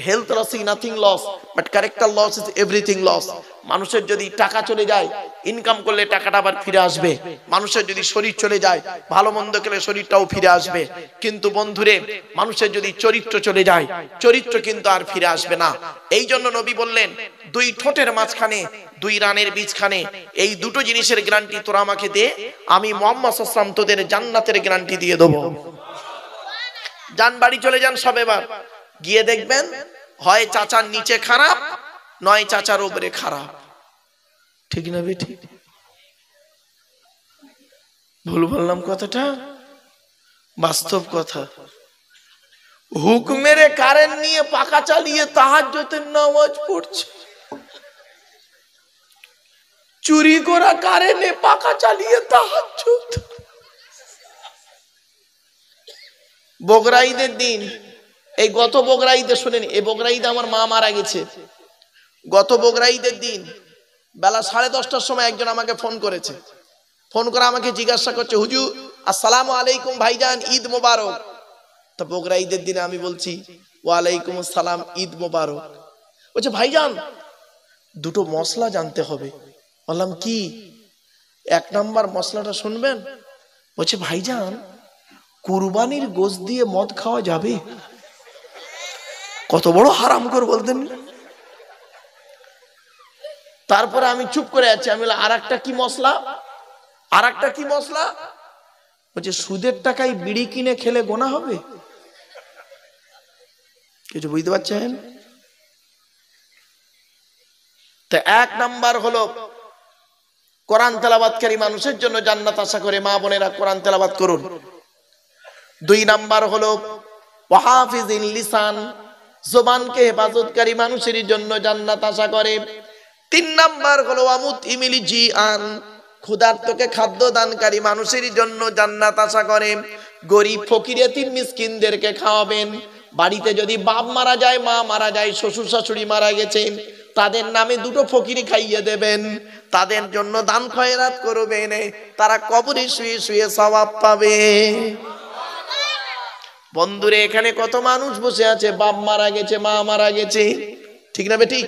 health loss is nothing loss, but character loss is everything loss। মানুষের যদি টাকা চলে যায়, ইনকাম করলে টাকাটা আবার ফিরে আসবে। মানুষের যদি শরীর চলে যায়, ভালো মন্দ খেলে শরীরটাও ফিরে আসবে। কিন্তু বন্ধুরে, মানুষের যদি চরিত্র চলে যায়, চরিত্র কিন্তু আর ফিরে আসবে না। এই জন্য নবী বললেন, 2 ঠোঁটের মাঝখানে 2 রানের বীজখানে, এই দুটো জিনিসের গ্যারান্টি তোরা আমাকে দে, আমি মুহাম্মদ সাল্লাল্লাহু আলাইহি ওয়াসাল্লাম তোদের জান্নাতের গ্যারান্টি দিয়ে দেব। যান বাড়ি চলে যান সব, এবার গিয়ে দেখবেন হয় চাচার নিচে খারাপ, নয় চাচার উপরে খারাপ। ঠিক না বে? ঠিক ভুল বললাম কথাটা? বাস্তব কথা। হুক মেরে কারেন্ট নিয়ে পাখা চালিয়ে তাহাজ্জুদের নামাজ পড়ছে, চুরি করা কারেন্টে পাখা চালিয়ে তাহাজ্জুদ। বগরা ঈদের দিন, এই গত বগরা ঈদে, শুনেন, এই বগরা ঈদে আমার মা মারা গেছে। গত বগরা ঈদের দিন বেলা 10:30টার সময় একজন আমাকে ফোন করেছে। ফোন করে আমাকে জিজ্ঞাসা করছে, হুজুর আসসালামু আলাইকুম ভাইজান, ঈদ মোবারক। তা বগরা ঈদের দিনে আমি বলছি, ওয়ালাইকুম আসসালাম, ঈদ মোবারক। বলছে, ভাইজান দুটো মশলা জানতে হবে। বললাম, কি? 1 নাম্বার মশলাটা শুনবেন। বলছে, ভাইজান কুরবানির গোশত দিয়ে মদ খাওয়া যাবে? কত বড় হারামখোর বলতেন। তারপরে আমি চুপ করে আছি। আমি বললাম, আরেকটা কি মশলা? আরেকটা কি মশলা? বলছে, সুদের টাকায় বিড়ি কিনে খেলে গোনা হবে। কিছু বুঝতে পারছেন? তো 1 নাম্বার হলো কোরআন তেলাওয়াতকারী মানুষের জন্য জান্নাত আশা করে। মা বোনেরা কোরআন তেলাওয়াত করুন। 2 নাম্বার হলো ওয়াহাফিজিল লিসান, জবানকে হেফাজতকারী মানুষের জন্য জান্নাত আশা করে। 3 নাম্বার হলো আমুত ইমিলি জিআন, ক্ষুধার্তকে খাদ্য দানকারী মানুষের জন্য জান্নাত আশা করে। গরিব ফকির এতিম মিসকিনদেরকে খাওয়াবেন। বাড়িতে যদি বাপ মারা যায়, মা মারা যায়, শ্বশুর শাশুড়ি মারা গেছে, তাদের নামে দুটো ফকির খাইয়ে দেবেন। তাদের জন্য দান খয়রাত করবেন, তারা কবরে শুয়ে শুয়ে সওয়াব পাবে। বন্ধুরে, এখানে কত মানুষ বসে আছে, বাপ মারা গেছে, মা মারা গেছে, ঠিক না বেঠিক?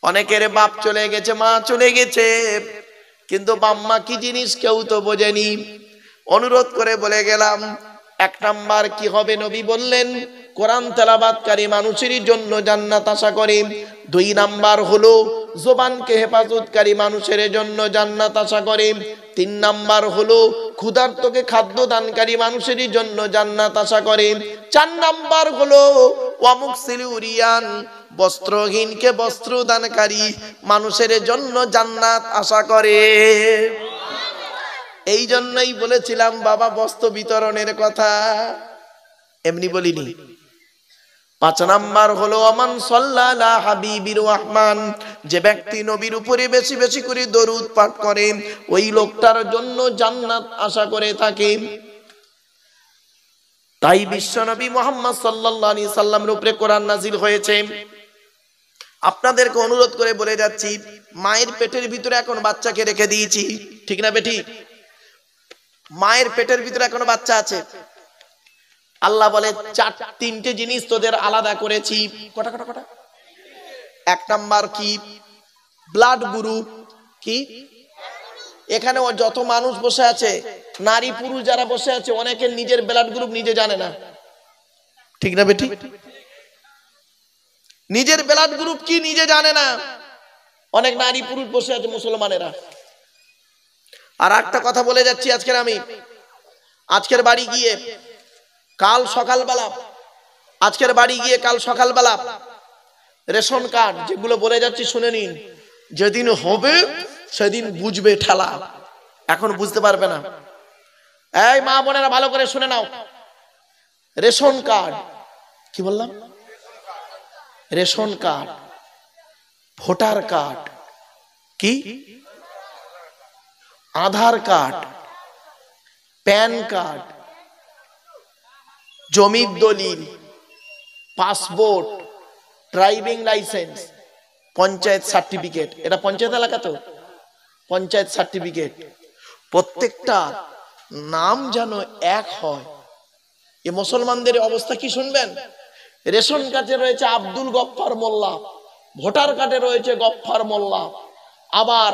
অনেকের বাপ চলে গেছে, মা চলে গেছে, কিন্তু বাপ মা কি জিনিস কেউ তো বোঝেনি। অনুরোধ করে বলে গেলাম, এক নাম্বার কি হবে? নবী বললেন কোরআন তেলাওয়াতকারী মানুষের জন্য জান্নাত আশা করে। দুই নাম্বার হলো জবানকে হেফাজতকারী মানুষের জন্য জান্নাত আশা করে। তিন নাম্বার হলো ক্ষুধার্তকে খাদ্য দানকারী মানুষের জন্য জান্নাত আশা করে। চার নাম্বার হলো ওয়ামুকসিলুরিয়ান, বস্ত্রহীনকে বস্ত্র দানকারী মানুষের জন্য জান্নাত আশা করে। এই জন্যই বলেছিলাম বাবা বস্ত্র বিতরণের কথা, এমনি বলিনি। পাঁচ নাম্বার হলো আমান সাল্লাল্লাহু আলা হাবিবির রহমান, যে ব্যক্তি নবীর উপরে বেশি বেশি করে দরুদ পাঠ করে, ওই লোকটার জন্য জান্নাত আশা করে থাকে। তাই বিশ্বনবী মুহাম্মদ সাল্লাল্লাহু আলাইহি সাল্লামের উপরে কোরআন নাজিল হয়েছে। আপনাদেরকে অনুরোধ করে বলে যাচ্ছি, মায়ের পেটের ভিতরে এখন বাচ্চাকে রেখে দিয়েছি, ঠিক না বেটি? মায়ের পেটের ভিতরে এখনো বাচ্চা আছে। আল্লাহ বলে তিনটে জিনিস তোদের আলাদা করেছি। কটা কটা কটা? এক নাম্বার কি? Blood group. কি? এখানে যত মানুষ বসে আছে, নারী পুরুষ যারা বসে আছে, অনেকের নিজের ব্লাড গ্রুপ নিজে জানে না, ঠিক না বেটি? নিজের ব্লাড গ্রুপ কি নিজে জানে না অনেক নারী পুরুষ বসে আছে মুসলমানেরা। আর একটা কথা বলে যাচ্ছি, আজকের বাড়ি গিয়ে কাল সকালবেলা রেশন কার্ড যেগুলো বলে যাচ্ছি শুনে নিন। যেদিন হবে সেদিন বুঝবে ঠেলা, এখন বুঝতে পারবে না। এই মা বোনেরা ভালো করে শুনে নাও, রেশন কার্ড, কি বললাম? রেশন কার্ড, ভোটার কার্ড, কি আধার কার্ড, প্যান কার্ড, জমির দলিল, passport, driving licence, panchayat certificate, এটা পঞ্চায়েত এলাকা তো, পঞ্চায়েত সার্টিফিকেট, প্রত্যেকটা নাম যেন এক হয়। এ মুসলমানদের অবস্থা কি শুনবেন? রেশন কার্ডে রয়েছে আব্দুল গফফার মোল্লা, ভোটার কার্ডে রয়েছে গফফার মোল্লা, আবার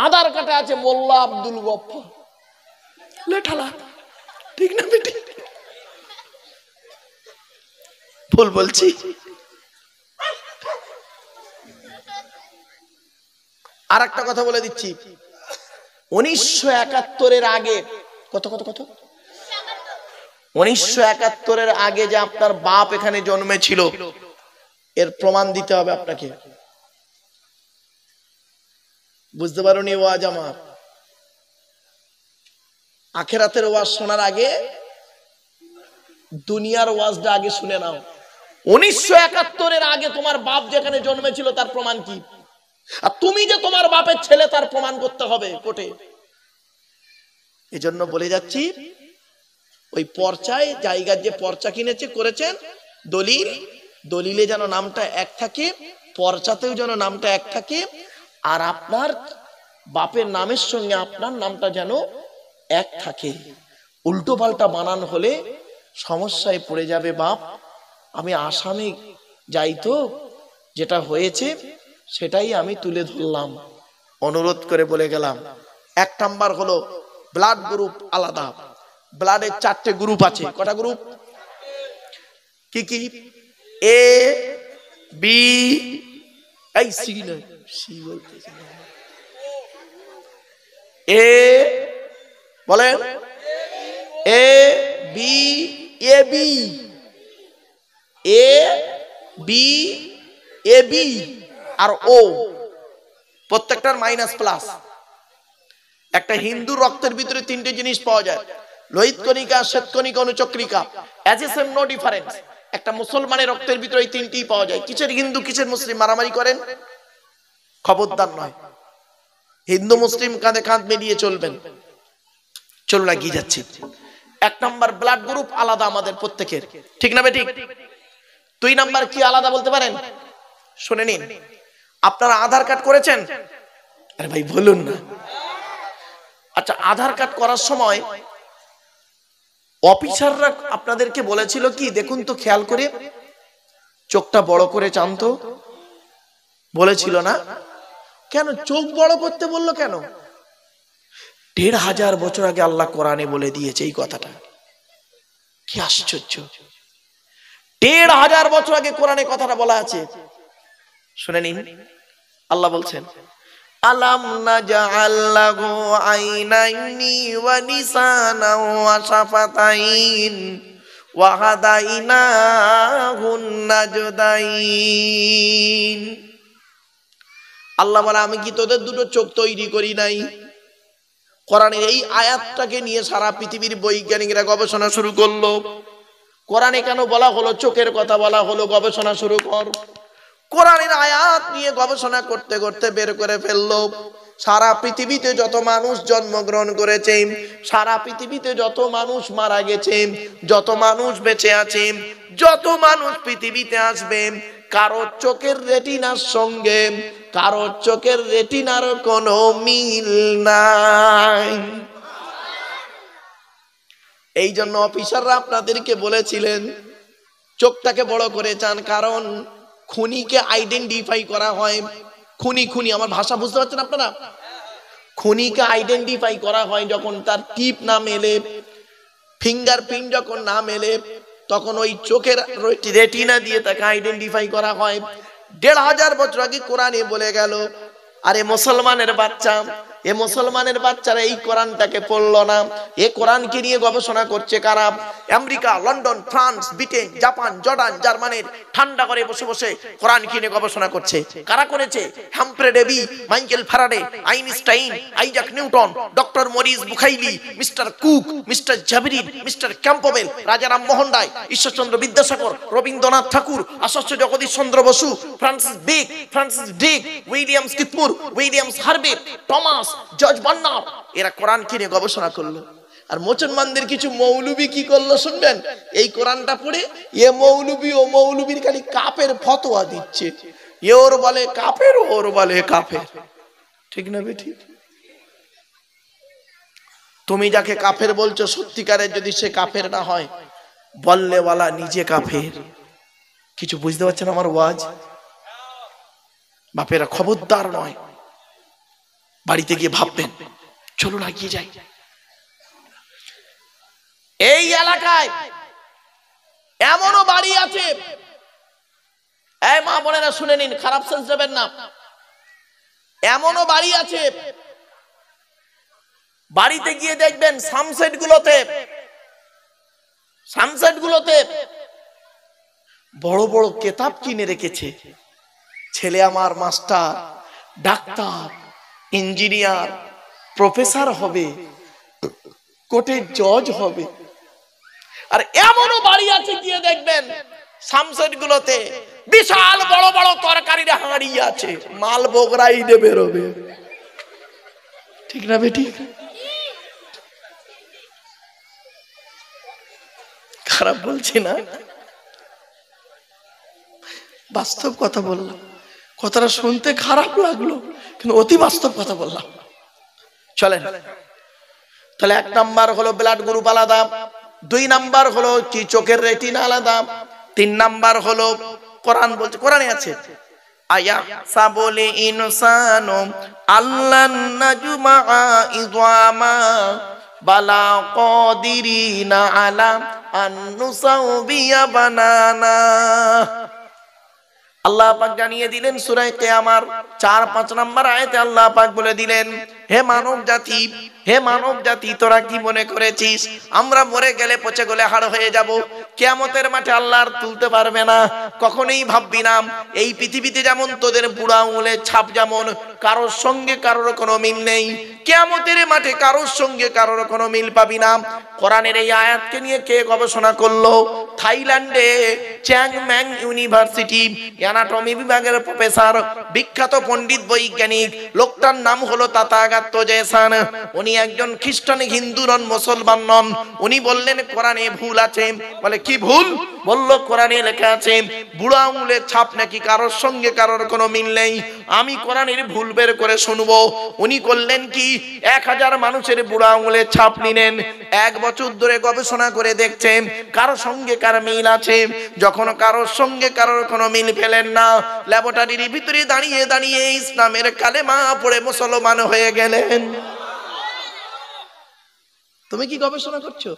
আধার কার্ডে আছে মোল্লা আব্দুল গফফার। লেঠালা, ঠিক না বেটি? ভুল বলছি? আর একটা কথা বলে দিচ্ছি, 1971-এর আগে কত 1971-এর আগে যে আপনার বাপ এখানে জন্মেছিল, এর প্রমাণ দিতে হবে আপনাকে। বুঝতে পারোনি ওয়াজ আমার? আখিরাতের ওয়াজ শোনার আগে দুনিয়ার ওয়াজটা আগে শুনে নাও। 1971-এর আগে তোমার বাপ যেখানে জন্মেছিল তার প্রমাণ কি? আর তুমি যে তোমার বাপের ছেলে তার প্রমাণ করতে হবে কোর্টে। এজন্য বলে যাচ্ছি, ওই পর্চায় জায়গার যে পর্চা কিনেছে করেছেন, দলিলে যেন নামটা এক থাকে, পর্চাতেও যেন নামটা এক থাকে, আর আপনার বাপের নামের সঙ্গে আপনার নামটা যেন এক থাকে। উল্টো পাল্টা বানান হলে সমস্যায় পড়ে যাবে বাপ। আমি আসামে যাই তো, যেটা হয়েছে সেটাই আমি তুলে ধরলাম, অনুরোধ করে বলে গেলাম। এক নাম্বার হলো ব্লাড গ্রুপ আলাদা। ব্লাডের 4টে গ্রুপ আছে। কটা গ্রুপ? কি কি? এ বি, এই সি না, সি বলতেছি, এ বলেন, A B, A B, A B, A B আর ও, প্রত্যেকটার মাইনাস প্লাস। একটা হিন্দু রক্তের ভিতরে 3টে জিনিস পাওয়া যায়, লোহিত কণিকা, শ্বেত কণিকা, অনুচক্রিকা, as a same no difference. একটা মুসলমানের রক্তের ভিতরে এই 3টিই পাওয়া যায়। কিসের হিন্দু কিসের মুসলিম মারামারি করেন? খবরদার নয়। হিন্দু মুসলিম কাঁধে কাঁধ মিলিয়ে চলবেন। চলুন এগিয়ে যাচ্ছি। 1 নাম্বার ব্লাড গ্রুপ আলাদা আমাদের প্রত্যেকের, ঠিক না বেঠিক? 2 নাম্বার কি আলাদা বলতে পারেন? শুনে নিন, আপনারা আধার কার্ড করেছেন? আরে ভাই বলুন না। আচ্ছা, আধার কার্ড করার সময় অফিসাররা আপনাদেরকে বলেছিল কি, দেখুন তো খেয়াল করে, চোখটা বড় করে চান তো, বলেছিল না? কেন চোখ বড় করতে বললো কেন? 1500 বছর আগে আল্লাহ কোরআনে বলে দিয়েছে এই কথাটা। কি আশ্চর্য! 1500 বছর আগে কোরআনে কথাটা বলা আছে। শুনে নিন, আল্লাহ বলছেন, আলাম নাজআল লাহু আইনাইনি ওয়া লিসানান ওয়া শাফাতাইন ওয়া হাদাইনাহুন নাজদাইন। আল্লাহ বলে, আমি কি তোদের দুটো চোখ তৈরি করি নাই? কোরআনের এই আয়াতটাকে নিয়ে সারা পৃথিবীর বৈজ্ঞানিকরা গবেষণা শুরু করলো। কোরআনে কেন বলা হলো চোখের কথা বলা হলো, গবেষণা শুরু কর। কোরআনের আয়াত নিয়ে গবেষণা করতে করতে বের করে ফেললো, সারা পৃথিবীতে যত মানুষ জন্মগ্রহণ করেছে, সারা পৃথিবীতে যত মানুষ মারা গেছে, যত মানুষ বেঁচে আছে, যত মানুষ পৃথিবীতে আসবে, কারো চোখের রেটিনার সঙ্গে কারো চোখের রেটিনার কোনো মিল নাই। এই জন্য অফিসাররা আপনাদেরকে বলেছিলেন চোখটাকে বড় করে চান, কারণ খুনিকে আইডেন্টিফাই করা হয়। খুনি, আমার ভাষা বুঝতে পারছেন আপনারা? খুনিকে আইডেন্টিফাই করা হয় যখন তার টিপ না মেলে, ফিঙ্গারপ্রিন্ট যখন না মেলে, তখন ওই চোখের রেটিনা দিয়ে তাকে আইডেন্টিফাই করা হয়। 1500 বছর আগে কোরআনে বলে গেল। আরে মুসলমানের বাচ্চা, এ মুসলমানের বাচ্চারা এই কোরআনটাকে পড়লো না। এ কোরআনকে নিয়ে গবেষণা করছে কারা? America, London, France, Britain, Japan, Jordan, জার্মানির ঠান্ডা করে বসে বসে কোরআনকে নিয়ে গবেষণা করছে। কারা করেছে? Humphry Davy, Michael Faraday, Einstein, Isaac Newton, doctor Maurice Bucaille, mister Cook, mister জাবিরিন, mister Campbell, Rajaram Mohan Roy, Ishwarchandra Vidyasagar, Rabindranath Tagore, Acharya Jagadish Chandra Bose, Francis Drake, William স্কিথমুর, Williams Harvey, Thomas, George Bernard, এরা কোরআন কিনে গবেষণা করলো। আর মুসলমানদের কিছু মৌলবি কি করলো শুনবেন? এই কোরআনটা পড়ে এ মৌলবি ও মৌলবির খালি কাফের ফতোয়া দিচ্ছে। এ ওর বলে কাফের, ওর বলে কাফের। ঠিক না বেঠিক? তুমি যাকে কাফের বলছো, সত্যিকারের যদি সে কাফের না হয়, বললেওয়ালা নিজে কাফের। কিছু বুঝতে পারছেন আমার ওয়াজ? বাপেরা খবরদার নয়, বাড়িতে গিয়ে ভাববেন। চলুন এগিয়ে যাই। এই এলাকায় এমনও বাড়ি আছে, এই মা বোনেরা শুনে নিন, খারাপ সেন্স দেবেন না। এমনও বাড়ি আছে, বাড়িতে গিয়ে দেখবেন সানসেট গুলোতে বড় বড় কেতাব কিনে রেখেছে। ছেলে আমার মাস্টার, ডাক্তার, ইঞ্জিনিয়ার, প্রফেসর হবে, কোর্টের জজ হবে। আর এমনও বাড়ি আছে গিয়ে দেখবেন সানসেট গুলোতে বিশাল বড় বড় তরকারির হাঁড়ি আছে, মাল বগরাই বেরোবে। ঠিক না বেঠিক? খারাপ বলছি না, বাস্তব কথা বললাম। কথাটা শুনতে খারাপ লাগলো, কিন্তু অতি বাস্তব কথা বললাম। চলেন তাহলে 1 নাম্বার হলো ব্লাড গ্রুপ আলাদা, 2 নাম্বার হলো কি চোখের রেটিনা আলাদা, 3 নাম্বার হলো কোরআন বলছে, কোরআনে আছে আয়া সাবলে ইনসানু আল্লান নাজমা ইযামা বালা কাদিরিনা আলা আন নুসাউবিয়া বানানা। আল্লাহ পাক জানিয়ে দিলেন সূরা কিয়ামার 4-5 নম্বর আয়াতে আল্লাহ পাক বলে দিলেন, হে মানব জাতি, হে মানব জাতি, তোরা কি মনে করেছিস আমরা মরে গেলে পচে গলে হাড় হয়ে যাব, কিয়ামতের মাঠে আল্লাহ আর তুলতে পারবে না? কখনোই ভাববি না। এই পৃথিবীতে যেমন তোদের বুড়া আঙুলের ছাপ যেমন কারোর সঙ্গে কারোর কোনো মিল নেই, কিয়ামতের মাঠে কারোর সঙ্গে কারোর কোনো মিল পাবি না। কোরআনের এই আয়াতকে নিয়ে কে গবেষণা করলো? থাইল্যান্ডে চ্যাংম্যাং ইউনিভার্সিটি অ্যানাটমি বিভাগের প্রফেসর, বিখ্যাত পণ্ডিত বৈজ্ঞানিক, লোকটার নাম হলো তাথাগত জেসান। উনি একজন খ্রিস্টান, হিন্দু নন, মুসলমান নন। উনি বললেন কোরআনে ভুল আছে। বলে কি ভুল? বলল কোরআনে লেখা আছে বুড়া আঙুলের ছাপ নাকি কারোর সঙ্গে কারোর কোনো মিল নেই। আমি কোরআনের ভুল বের করে শুনবো। উনি করলেন কি, 1000 মানুষের বুড়া আঙুলের ছাপ নিলেন, 1 বছর ধরে গবেষণা করে দেখছেন কারোর সঙ্গে কার মিল আছে। যখন কারোর সঙ্গে কারোর কোনো মিল পেলেন না, ল্যাবরেটরির ভিতরে দাঁড়িয়ে দাঁড়িয়ে ইসলামের কালেমা পড়ে মুসলমান হয়ে গেলেন। তুমি কি গবেষণা করছো?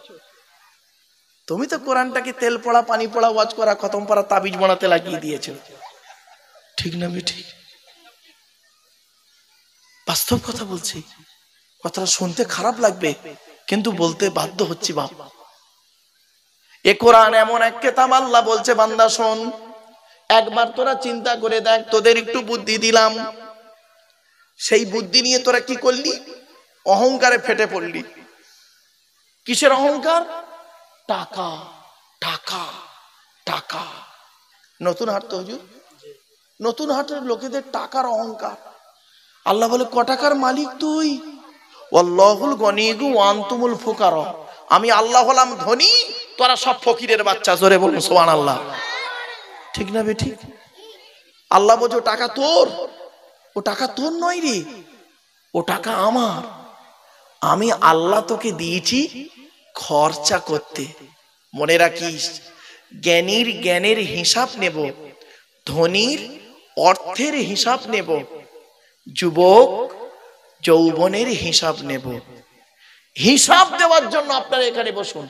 তুমি তো কোরআনটাকে তেল পড়া, পানি পড়া, ওয়াজ করা, খতম পড়া, তাবিজ বানাতে লাগিয়ে দিয়েছো। ঠিক না ঠিক? বাস্তব কথা বলছি। কথাটা শুনতে খারাপ লাগবে, কিন্তু বলতে বাধ্য হচ্ছি। বাপ, এ কোরআন এমন এক কিতাব, আল্লাহ বলছে বান্দা শোন, একবার তোরা চিন্তা করে দেখ, তোদের একটু বুদ্ধি দিলাম, সেই বুদ্ধি নিয়ে তোরা কি করলি? অহংকারে ফেটে পড়লি। কিসের অহংকার? টাকা, টাকা, টাকা। নতুন হাট তো হুজুর, নতুন হাটের লোকেদের টাকার অহংকার। আল্লাহ বলে ক টাকার মালিক তুই? আল্লাহুল গনিয়ু ওয়া আনতুমুল ফুকারা। আমি আল্লাহ হলাম ধনী, তোরা সব ফকিরের বাচ্চা। জোরে বলুন সুবহানাল্লাহ। ঠিক না বে ঠিক? আল্লাহ বলছে ও টাকা তোর, ও টাকা তোর নয় রে, ও টাকা আমার। আমি আল্লাহ তোকে দিয়েছি খরচা করতে। মনে রাখিস, জ্ঞানীর জ্ঞানের হিসাব নেব, ধনীর অর্থের হিসাব নেব, যুবক যৌবনের হিসাব নেব। হিসাব দেওয়ার জন্য আপনারা এখানে বসুন।